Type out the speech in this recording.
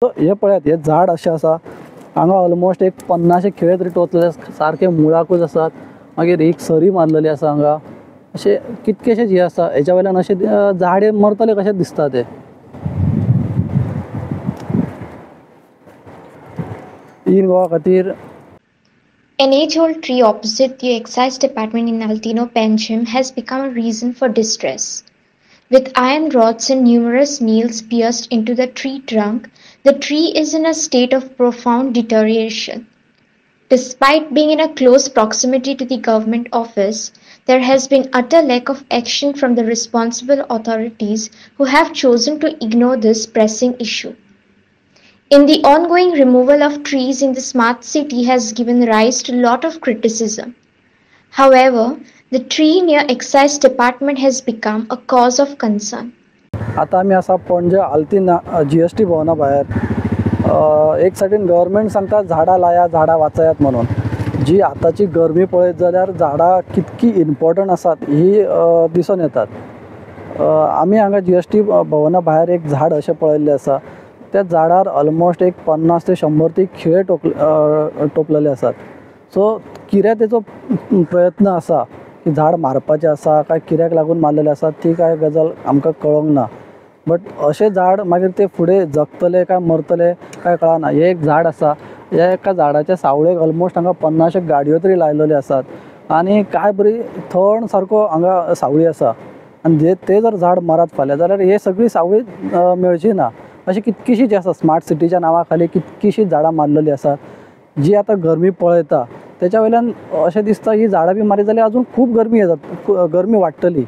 तो हे पळयात हे झाड अशें आसा हांगा ऑलमोस्ट एक 50 खिळे तरी टोचलेले सारखे मुळाकूच आसात. मागीर एक सरी मारलेली आसा हांगा. अशे कितकेशेच हे आसा हेच्या वयल्यान अशें झाडे मरतले कशें दिसता ते. इन गोवा खातीर An age-old tree opposite the excise department in Altino, Panchim has become a reason for distress. With iron rods and numerous nails pierced into the tree trunk, the tree is in a state of profound deterioration. Despite being in a close proximity to the government office, there has been utter lack of action from the responsible authorities who have chosen to ignore this pressing issue. In the ongoing removal of trees in the smart city has given rise to a lot of criticism. However, the tree near excise department has become a cause of concern. आता आमी आसा पणजे आल्तीन GST भवना भायर. एक सायडीन government सांगता झाडां लायात झाडां वाचयात म्हणून. जी आताची गरमी पळयत जाल्यार झाडां कितकी इम्पॉर्टंट आसात ही दिसून येतात. आमी हांगा GST भवना भायर एक झाड अशें पळयल्लें आसा. त्या झाडार ऑलमोस्ट एक 50 ते 100 ती खिळे टोपलेले आसात. सो कितें तेचो प्रयत्न आसा की झाड मारपाचें आसा काय कित्याक लागून मारलेलें आसा ती काय गजाल आमकां कळोंक ना. बट अशें झाड मागीर ते फुडें जगतले काय मरतले काय कळना. हे एक झाड आसा. ह्या एका झाडाच्या सावळेक ऑलमोस्ट हांगा 50 गाडयो तरी लायलेल्यो आसात. आनी काय बरी थंड सारको हांगा सावळी आसा. आनी ते जर झाड मारत फाल्यां जाल्यार हे सगळी सावळी मेळची ना. अशी कितकीशीच आसा स्मार्ट सिटीच्या नांवा खाली कितकीशीच झाडां मारलेली आसात. जी आतां गरमी पळयता तेच्या वयल्यान अशें दिसता ही झाडां बी मारी जाल्यार अजून खूब गरमी येता गरमी वाडटली.